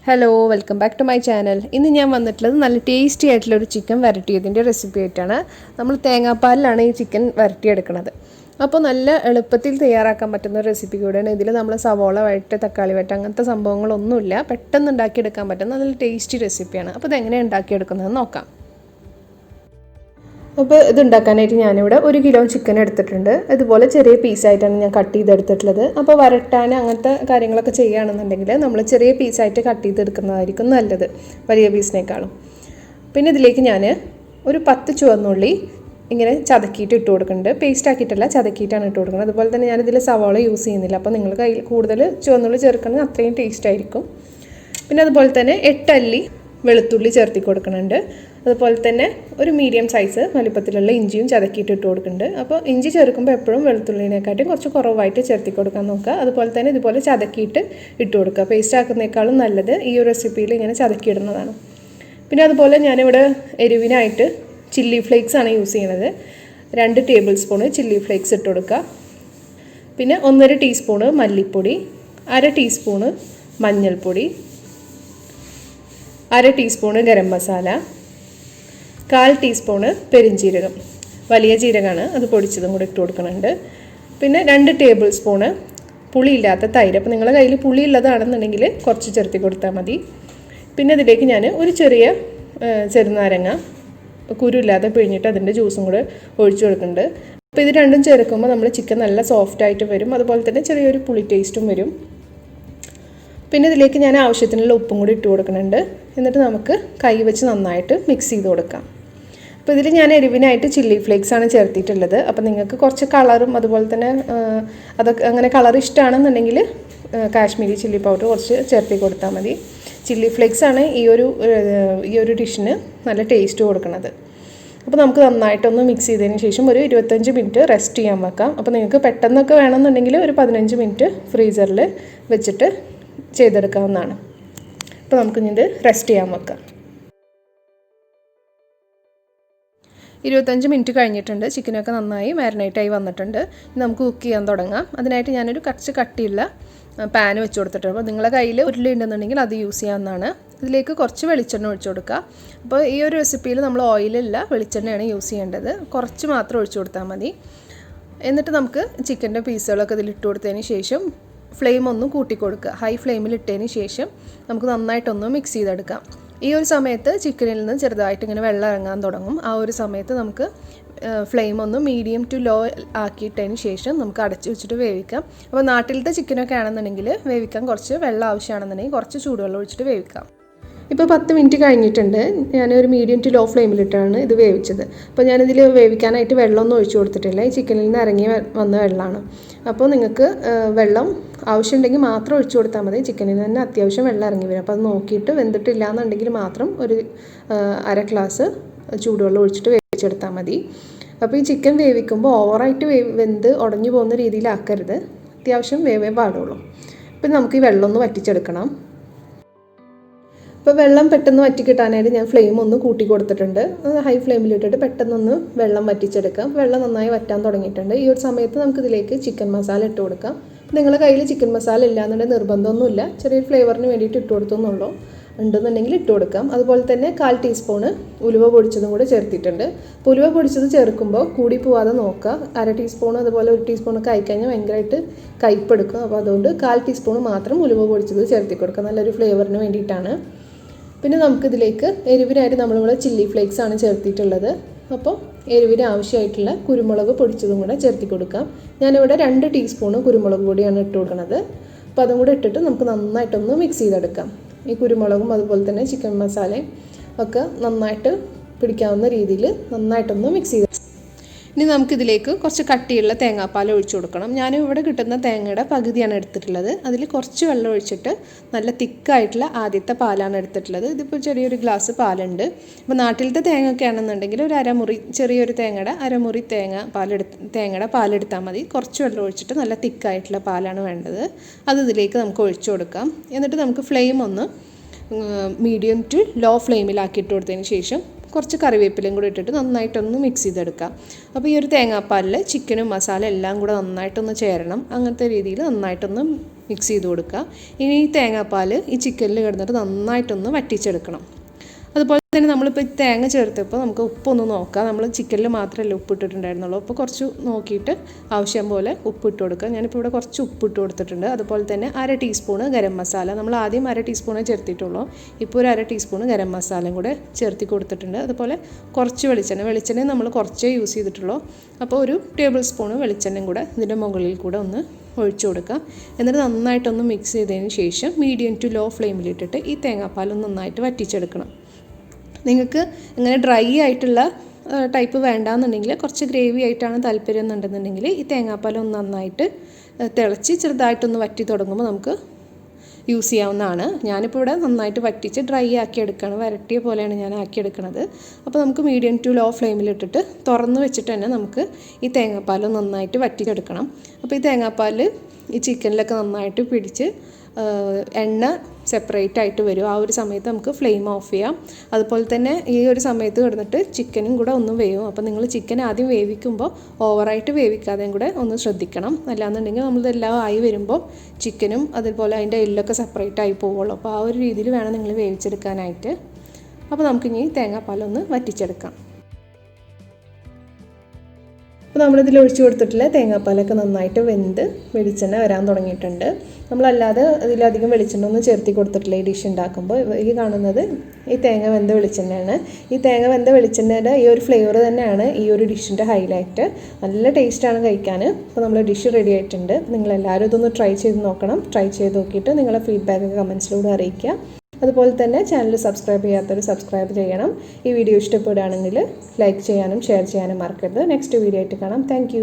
Hello, welcome back to my channel. ഇന്ന് ഞാൻ വന്നിട്ടുള്ളത് നല്ല ടേസ്റ്റി ആയിട്ടുള്ളൊരു ചിക്കൻ വരട്ടിയതിൻ്റെ റെസിപ്പി ആയിട്ടാണ്. നമ്മൾ തേങ്ങാപ്പാലിലാണ് ഈ ചിക്കൻ വരട്ടിയെടുക്കുന്നത്. അപ്പോൾ നല്ല എളുപ്പത്തിൽ തയ്യാറാക്കാൻ പറ്റുന്ന റെസിപ്പി കൂടെയാണ്. ഇതിൽ നമ്മൾ സവോള വഴറ്റ്, തക്കാളി വഴറ്റ് അങ്ങനത്തെ സംഭവങ്ങളൊന്നുമില്ല. പെട്ടെന്ന് ഉണ്ടാക്കിയെടുക്കാൻ പറ്റുന്ന നല്ല ടേസ്റ്റി റെസിപ്പിയാണ്. അപ്പോൾ ഇതെങ്ങനെയാണ് ഉണ്ടാക്കിയെടുക്കുന്നതെന്ന് നോക്കാം. അപ്പോൾ ഇത് ഉണ്ടാക്കാനായിട്ട് ഞാനിവിടെ 1 കിലോ ചിക്കൻ എടുത്തിട്ടുണ്ട്. ഇതുപോലെ ചെറിയ പീസായിട്ടാണ് ഞാൻ കട്ട് ചെയ്തെടുത്തിട്ടുള്ളത്. അപ്പോൾ വരട്ടാൻ അങ്ങനത്തെ കാര്യങ്ങളൊക്കെ ചെയ്യുകയാണെന്നുണ്ടെങ്കിൽ നമ്മൾ ചെറിയ പീസായിട്ട് കട്ട് ചെയ്തെടുക്കുന്നതായിരിക്കും നല്ലത്, വലിയ പീസിനേക്കാളും. പിന്നെ ഇതിലേക്ക് ഞാൻ ഒരു 10 ചുവന്നുള്ളി ഇങ്ങനെ ചതക്കിയിട്ട് ഇട്ട് കൊടുക്കുന്നുണ്ട്. പേസ്റ്റ് ആക്കിയിട്ടല്ല, ചതക്കിയിട്ടാണ് ഇട്ട് കൊടുക്കുന്നത്. അതുപോലെ തന്നെ ഞാനിതിൽ സവാള യൂസ് ചെയ്യുന്നില്ല. അപ്പോൾ നിങ്ങൾ കയ്യിൽ കൂടുതൽ ചുവന്നുള്ളി ചേർക്കണമെങ്കിൽ അത്രയും ടേസ്റ്റ് ആയിരിക്കും. പിന്നെ അതുപോലെ തന്നെ 8 അല്ലി വെളുത്തുള്ളി ചേർത്തി കൊടുക്കുന്നുണ്ട്. അതുപോലെ തന്നെ ഒരു മീഡിയം സൈസ് വലിപ്പത്തിലുള്ള ഇഞ്ചിയും ചതക്കിയിട്ട് ഇട്ട് കൊടുക്കുന്നുണ്ട്. അപ്പോൾ ഇഞ്ചി ചേർക്കുമ്പോൾ എപ്പോഴും വെളുത്തുള്ളിനെക്കാട്ടും കുറച്ച് കുറവായിട്ട് ചേർത്തി കൊടുക്കാൻ നോക്കുക. അതുപോലെ തന്നെ ഇതുപോലെ ചതക്കിയിട്ട് ഇട്ട് കൊടുക്കുക. പേസ്റ്റ് ആക്കുന്നേക്കാളും നല്ലത് ഈ ഒരു റെസിപ്പിയിൽ ഇങ്ങനെ ചതക്കിയിടുന്നതാണ്. പിന്നെ അതുപോലെ ഞാനിവിടെ എരിവിനായിട്ട് ചില്ലി ഫ്ലേക്സ് ആണ് യൂസ് ചെയ്യുന്നത്. 2 ടേബിൾ സ്പൂണ് ചില്ലി ഫ്ലേക്സ് ഇട്ട് കൊടുക്കുക. പിന്നെ 1.5 ടീസ്പൂണ് മല്ലിപ്പൊടി, 1/2 ടീസ്പൂണ് മഞ്ഞൾപ്പൊടി, 1/2 ടീസ്പൂണ് ഗരം മസാല, 1/4 ടീസ്പൂണ് പെരിഞ്ജീരകം, വലിയ ജീരകമാണ്, അത് പൊടിച്ചതും കൂടി ഇട്ട് കൊടുക്കുന്നുണ്ട്. പിന്നെ 2 ടേബിൾ സ്പൂണ് പുളിയില്ലാത്ത തൈര്. അപ്പോൾ നിങ്ങളുടെ കയ്യിൽ പുളി ഉള്ളതാണെന്നുണ്ടെങ്കിൽ കുറച്ച് ചേർത്തി കൊടുത്താൽ മതി. പിന്നെ ഇതിലേക്ക് ഞാൻ ഒരു ചെറിയ ചെറുനാരങ്ങ കുരുയില്ലാതെ പിഴിഞ്ഞിട്ട് അതിൻ്റെ ജ്യൂസും കൂടെ ഒഴിച്ചു കൊടുക്കുന്നുണ്ട്. അപ്പോൾ ഇത് രണ്ടും ചേർക്കുമ്പോൾ നമ്മൾ ചിക്കൻ നല്ല സോഫ്റ്റായിട്ട് വരും. അതുപോലെ തന്നെ ചെറിയൊരു പുളി ടേസ്റ്റും വരും. പിന്നെ ഇതിലേക്ക് ഞാൻ ആവശ്യത്തിനുള്ള ഉപ്പും കൂടി ഇട്ട് കൊടുക്കുന്നുണ്ട്. എന്നിട്ട് നമുക്ക് കൈ വെച്ച് നന്നായിട്ട് മിക്സ് ചെയ്ത് കൊടുക്കാം. അപ്പോൾ ഇതിൽ ഞാൻ എരിവിനായിട്ട് ചില്ലി ഫ്ലേക്സ് ആണ് ചേർത്തിട്ടുള്ളത്. അപ്പോൾ നിങ്ങൾക്ക് കുറച്ച് കളറും അതുപോലെ തന്നെ അതൊക്കെ അങ്ങനെ കളർ ഇഷ്ടമാണെന്നുണ്ടെങ്കിൽ കാശ്മീരി ചില്ലി പൗഡർ കുറച്ച് ചേർത്തി കൊടുത്താൽ മതി. ചില്ലി ഫ്ലേക്സ് ആണ് ഈ ഒരു ഡിഷിന് നല്ല ടേസ്റ്റ് കൊടുക്കുന്നത്. അപ്പോൾ നമുക്ക് നന്നായിട്ടൊന്ന് മിക്സ് ചെയ്തതിന് ശേഷം ഒരു 25 മിനിറ്റ് റെസ്റ്റ് ചെയ്യാൻ വെക്കാം. അപ്പോൾ നിങ്ങൾക്ക് പെട്ടെന്നൊക്കെ വേണമെന്നുണ്ടെങ്കിൽ ഒരു 15 മിനിറ്റ് ഫ്രീസറിൽ വെച്ചിട്ട് ചെയ്തെടുക്കാവുന്നതാണ്. അപ്പോൾ നമുക്കിത് റെസ്റ്റ് ചെയ്യാൻ വെക്കാം. 25 മിനിറ്റ് കഴിഞ്ഞിട്ടുണ്ട്. ചിക്കനൊക്കെ നന്നായി മാരിനേറ്റായി വന്നിട്ടുണ്ട്. നമുക്ക് കുക്ക് ചെയ്യാൻ തുടങ്ങാം. അതിനായിട്ട് ഞാനൊരു കുറച്ച് കട്ടിയുള്ള പാൻ വെച്ച് കൊടുത്തിട്ടുണ്ട്. അപ്പോൾ നിങ്ങളുടെ കയ്യിൽ ഉരുളി ഉണ്ടെന്നുണ്ടെങ്കിൽ അത് യൂസ് ചെയ്യാവുന്നതാണ്. ഇതിലേക്ക് കുറച്ച് വെളിച്ചെണ്ണ ഒഴിച്ചു കൊടുക്കുക. അപ്പോൾ ഈ ഒരു റെസിപ്പിയിൽ നമ്മൾ ഓയിലല്ല, വെളിച്ചെണ്ണയാണ് യൂസ് ചെയ്യേണ്ടത്. കുറച്ച് മാത്രം ഒഴിച്ചു കൊടുത്താൽ മതി. എന്നിട്ട് നമുക്ക് ചിക്കൻ്റെ പീസുകളൊക്കെ ഇതിലിട്ട് കൊടുത്തതിന് ശേഷം ഫ്ലെയിം ഒന്ന് കൂട്ടി കൊടുക്കുക. ഹൈ ഫ്ലെയിമിൽ ഇട്ടതിന് ശേഷം നമുക്ക് നന്നായിട്ടൊന്ന് മിക്സ് ചെയ്തെടുക്കാം. ഈ ഒരു സമയത്ത് ചിക്കനിൽ നിന്ന് ചെറുതായിട്ട് ഇങ്ങനെ വെള്ളം ഇറങ്ങാൻ തുടങ്ങും. ആ ഒരു സമയത്ത് നമുക്ക് ഫ്ലെയിം ഒന്ന് മീഡിയം ടു ലോ ആക്കിയിട്ടതിന് ശേഷം നമുക്ക് അടച്ചു വെച്ചിട്ട് വേവിക്കാം. അപ്പോൾ നാട്ടിലത്തെ ചിക്കനൊക്കെ ആണെന്നുണ്ടെങ്കിൽ വേവിക്കാൻ കുറച്ച് വെള്ളം ആവശ്യമാണെന്നുണ്ടെങ്കിൽ കുറച്ച് ചൂടുവെള്ളം ഒഴിച്ചിട്ട് വേവിക്കാം. ഇപ്പോൾ 10 മിനിറ്റ് കഴിഞ്ഞിട്ടുണ്ട്. ഞാനൊരു മീഡിയം ടു ലോ ഫ്ലെയിമിലിട്ടാണ് ഇത് വേവിച്ചത്. അപ്പോൾ ഞാനിതിൽ വേവിക്കാനായിട്ട് വെള്ളമൊന്നും ഒഴിച്ചു കൊടുത്തിട്ടില്ല. ഈ ചിക്കനിൽ നിന്ന് ഇറങ്ങി വന്ന വെള്ളമാണ്. അപ്പോൾ നിങ്ങൾക്ക് വെള്ളം ആവശ്യമുണ്ടെങ്കിൽ മാത്രം ഒഴിച്ചു കൊടുത്താൽ മതി. ചിക്കനിൽ തന്നെ അത്യാവശ്യം വെള്ളം ഇറങ്ങി വരും. അപ്പോൾ അത് നോക്കിയിട്ട് വെന്തിട്ടില്ല എന്നുണ്ടെങ്കിൽ മാത്രം ഒരു 1/2 ഗ്ലാസ് ചൂടുവെള്ളം ഒഴിച്ചിട്ട് വേവിച്ചെടുത്താൽ മതി. അപ്പോൾ ഈ ചിക്കൻ വേവിക്കുമ്പോൾ ഓവറായിട്ട് വെന്ത് ഉടഞ്ഞു പോകുന്ന രീതിയിലാക്കരുത്. അത്യാവശ്യം വേവേ പാടുള്ളൂ. പിന്നെ നമുക്ക് ഈ വെള്ളം ഒന്ന് വറ്റിച്ചെടുക്കണം. ഇപ്പോൾ വെള്ളം പെട്ടെന്ന് വറ്റി കിട്ടാനായിട്ട് ഞാൻ ഫ്ലെയിം ഒന്ന് കൂട്ടി കൊടുത്തിട്ടുണ്ട്. ഹൈ ഫ്ലെയിമിലിട്ടിട്ട് പെട്ടെന്നൊന്ന് വെള്ളം വറ്റിച്ചെടുക്കാം. വെള്ളം നന്നായി വറ്റാൻ തുടങ്ങിയിട്ടുണ്ട്. ഈ ഒരു സമയത്ത് നമുക്കിതിലേക്ക് ചിക്കൻ മസാല ഇട്ട് കൊടുക്കാം. നിങ്ങളുടെ കയ്യിൽ ചിക്കൻ മസാല ഇല്ലയെന്നുണ്ടെങ്കിൽ നിർബന്ധമൊന്നുമില്ല, ചെറിയൊരു ഫ്ലേവറിന് വേണ്ടിയിട്ട് ഇട്ട് കൊടുത്തെന്നുള്ളൂ. ഉണ്ടെന്നുണ്ടെങ്കിൽ ഇട്ട് കൊടുക്കാം. അതുപോലെ തന്നെ 1/4 ടീസ്പൂണ് ഉലുവ പൊടിച്ചതും കൂടെ ചേർത്തിട്ടുണ്ട്. അപ്പോൾ ഉലുവ പൊടിച്ചത് ചേർക്കുമ്പോൾ കൂടി പോവാതെ നോക്കുക. 1/2 ടീസ്പൂൺ അതുപോലെ 1 ടീസ്പൂണൊക്കെ ആയിക്കഴിഞ്ഞാൽ ഭയങ്കരമായിട്ട് കയ്പ്പെടുക്കും. അപ്പോൾ അതുകൊണ്ട് 1/4 ടീസ്പൂൺ മാത്രം ഉലുവ പൊടിച്ചത് ചേർത്തി കൊടുക്കുക, നല്ലൊരു ഫ്ലേവറിന് വേണ്ടിയിട്ടാണ്. പിന്നെ നമുക്കിതിലേക്ക് എരിവിനായിട്ട് നമ്മളിവിടെ ചില്ലി ഫ്ലേക്സ് ആണ് ചേർത്തിട്ടുള്ളത്. അപ്പോൾ എരിവിന് ആവശ്യമായിട്ടുള്ള കുരുമുളക് പൊടിച്ചതും കൂടെ ചേർത്തി കൊടുക്കാം. ഞാനിവിടെ 2 ടീസ്പൂണ് കുരുമുളക് പൊടിയാണ് ഇട്ട് കൊടുക്കുന്നത്. അപ്പോൾ അതും കൂടെ ഇട്ടിട്ട് നമുക്ക് നന്നായിട്ടൊന്ന് മിക്സ് ചെയ്തെടുക്കാം. ഈ കുരുമുളകും അതുപോലെ തന്നെ ചിക്കൻ മസാലയും ഒക്കെ നന്നായിട്ട് പിടിക്കാവുന്ന രീതിയിൽ നന്നായിട്ടൊന്ന് മിക്സ് ചെയ്ത് ഇനി നമുക്കിതിലേക്ക് കുറച്ച് കട്ടിയുള്ള തേങ്ങാപ്പാൽ ഒഴിച്ചു കൊടുക്കണം. ഞാനിവിടെ കിട്ടുന്ന തേങ്ങയുടെ പകുതിയാണ് എടുത്തിട്ടുള്ളത്. അതിൽ കുറച്ച് വെള്ളം ഒഴിച്ചിട്ട് നല്ല തിക്കായിട്ടുള്ള ആദ്യത്തെ പാലാണ് എടുത്തിട്ടുള്ളത്. ഇതിപ്പോൾ ചെറിയൊരു ഗ്ലാസ് പാലുണ്ട്. അപ്പോൾ നാട്ടിലത്തെ തേങ്ങയൊക്കെ ആണെന്നുണ്ടെങ്കിൽ ഒരു അരമുറി, ചെറിയൊരു തേങ്ങയുടെ അരമുറി തേങ്ങയുടെ പാലെടുത്താൽ മതി. കുറച്ച് വെള്ളം ഒഴിച്ചിട്ട് നല്ല തിക്കായിട്ടുള്ള പാലാണ് വേണ്ടത്. അത് ഇതിലേക്ക് നമുക്ക് ഒഴിച്ചു കൊടുക്കാം. എന്നിട്ട് നമുക്ക് ഫ്ലെയിം ഒന്ന് മീഡിയം ടു ലോ ഫ്ലെയിമിലാക്കിയിട്ട് കൊടുത്തതിന് ശേഷം കുറച്ച് കറിവേപ്പിലയും കൂടി ഇട്ടിട്ട് നന്നായിട്ടൊന്ന് മിക്സ് ചെയ്തെടുക്കാം. അപ്പോൾ ഈ ഒരു തേങ്ങാപ്പാലിൽ ചിക്കനും മസാല എല്ലാം കൂടെ നന്നായിട്ടൊന്ന് ചേരണം. അങ്ങനത്തെ രീതിയിൽ നന്നായിട്ടൊന്ന് മിക്സ് ചെയ്ത് കൊടുക്കുക. ഇനി ഈ തേങ്ങാപ്പാൽ ഈ ചിക്കനിൽ കിടന്നിട്ട് നന്നായിട്ടൊന്ന് വറ്റിച്ചെടുക്കണം. അതുപോലെ തന്നെ നമ്മളിപ്പോൾ തേങ്ങ ചേർത്തപ്പോൾ നമുക്ക് ഉപ്പൊന്ന് നോക്കാം. നമ്മൾ ചിക്കനിൽ മാത്രമല്ല ഉപ്പ് ഇട്ടിട്ടുണ്ടായിരുന്നുള്ളൂ. അപ്പോൾ കുറച്ച് നോക്കിയിട്ട് ആവശ്യം പോലെ ഉപ്പ് ഇട്ട് കൊടുക്കുക. ഞാനിപ്പോൾ ഇവിടെ കുറച്ച് ഉപ്പ് ഇട്ട് കൊടുത്തിട്ടുണ്ട്. അതുപോലെ തന്നെ 1/2 ടീസ്പൂണ് ഗരം മസാല. നമ്മൾ ആദ്യം 1/2 ടീസ്പൂണേ ചേർത്തിട്ടുള്ളൂ. ഇപ്പോൾ ഒരു 1/2 ടീസ്പൂണ് ഗരം മസാലയും കൂടെ ചേർത്തി കൊടുത്തിട്ടുണ്ട്. അതുപോലെ കുറച്ച് വെളിച്ചെണ്ണ നമ്മൾ കുറച്ചേ യൂസ് ചെയ്തിട്ടുള്ളൂ. അപ്പോൾ ഒരു ടേബിൾ സ്പൂണ് വെളിച്ചെണ്ണയും കൂടെ ഇതിൻ്റെ മുകളിൽ കൂടെ ഒന്ന് ഒഴിച്ചു കൊടുക്കുക. എന്നിട്ട് നന്നായിട്ടൊന്ന് മിക്സ് ചെയ്തതിന് ശേഷം മീഡിയം ടു ലോ ഫ്ലെയിമിലിട്ടിട്ട് ഈ തേങ്ങാപ്പാലൊന്ന് നന്നായിട്ട് വറ്റിച്ചെടുക്കണം. നിങ്ങൾക്ക് ഇങ്ങനെ ഡ്രൈ ആയിട്ടുള്ള ടൈപ്പ് വേണ്ടാന്നുണ്ടെങ്കിൽ കുറച്ച് ഗ്രേവി ആയിട്ടാണ് താല്പര്യം എന്നുണ്ടെന്നുണ്ടെങ്കിൽ ഈ തേങ്ങാപ്പാലൊന്ന് നന്നായിട്ട് തിളച്ച് ചെറുതായിട്ടൊന്ന് വറ്റി തുടങ്ങുമ്പോൾ നമുക്ക് യൂസ് ചെയ്യാവുന്നതാണ്. ഞാനിപ്പോൾ ഇവിടെ നന്നായിട്ട് വറ്റിച്ച് ഡ്രൈ ആക്കി എടുക്കുകയാണ്. വരട്ടിയ പോലെയാണ് ഞാൻ ആക്കിയെടുക്കുന്നത്. അപ്പോൾ നമുക്ക് മീഡിയം ടു ലോ ഫ്ലെയിമിലിട്ടിട്ട് തുറന്ന് വെച്ചിട്ട് തന്നെ നമുക്ക് ഈ തേങ്ങാപ്പാൽ നന്നായിട്ട് വറ്റിച്ചെടുക്കണം. അപ്പോൾ ഈ തേങ്ങാപ്പാൽ ഈ ചിക്കനിലൊക്കെ നന്നായിട്ട് പിടിച്ച് എണ്ണ സെപ്പറേറ്റ് ആയിട്ട് വരും. ആ ഒരു സമയത്ത് നമുക്ക് ഫ്ലെയിം ഓഫ് ചെയ്യാം. അതുപോലെ തന്നെ ഈ ഒരു സമയത്ത് കിടന്നിട്ട് ചിക്കനും കൂടെ ഒന്ന് വേവും. അപ്പോൾ നിങ്ങൾ ചിക്കൻ ആദ്യം വേവിക്കുമ്പോൾ ഓവറായിട്ട് വേവിക്കാതെയും കൂടെ ഒന്ന് ശ്രദ്ധിക്കണം. അല്ലാന്നുണ്ടെങ്കിൽ നമ്മളിതെല്ലാം ആയി വരുമ്പോൾ ചിക്കനും അതുപോലെ അതിൻ്റെ എല്ലൊക്കെ സെപ്പറേറ്റ് ആയി പോവുള്ളൂ. അപ്പോൾ ആ ഒരു രീതിയിൽ വേണം നിങ്ങൾ വേവിച്ചെടുക്കാനായിട്ട്. അപ്പോൾ നമുക്കിനി തേങ്ങാപ്പാലൊന്ന് വറ്റിച്ചെടുക്കാം. അപ്പോൾ നമ്മളിതിൽ ഒഴിച്ചു കൊടുത്തിട്ടുള്ള തേങ്ങാപ്പാലൊക്കെ നന്നായിട്ട് വെന്ത് വെളിച്ചെണ്ണ വരാൻ തുടങ്ങിയിട്ടുണ്ട്. നമ്മളല്ലാതെ അതിലധികം വെളിച്ചെണ്ണ ഒന്നും ചേർത്തി കൊടുത്തിട്ടില്ല ഈ ഡിഷ് ഉണ്ടാക്കുമ്പോൾ. ഈ കാണുന്നത് ഈ തേങ്ങ വെന്ത വെളിച്ചെണ്ണയാണ്. ഈ തേങ്ങ വെന്ത വെളിച്ചെണ്ണയുടെ ഈ ഒരു ഫ്ലേവർ തന്നെയാണ് ഈ ഒരു ഡിഷിൻ്റെ ഹൈലൈറ്റ്. നല്ല ടേസ്റ്റാണ് കഴിക്കാൻ. അപ്പോൾ നമ്മൾ ഡിഷ് റെഡി ആയിട്ടുണ്ട്. നിങ്ങളെല്ലാവരും ഇതൊന്ന് ട്രൈ ചെയ്ത് നോക്കണം. ട്രൈ ചെയ്ത് നോക്കിയിട്ട് നിങ്ങളുടെ ഫീഡ്ബാക്ക് കമൻസിലൂടെ അറിയിക്കുക. അതുപോലെ തന്നെ ചാനൽ സബ്സ്ക്രൈബ് ചെയ്യാത്തവർ സബ്സ്ക്രൈബ് ചെയ്യണം. ഈ വീഡിയോ ഇഷ്ടപ്പെടുകയാണെങ്കിൽ ലൈക്ക് ചെയ്യാനും ഷെയർ ചെയ്യാനും മറക്കരുത്. നെക്സ്റ്റ് വീഡിയോ ആയിട്ട് കാണാം. താങ്ക്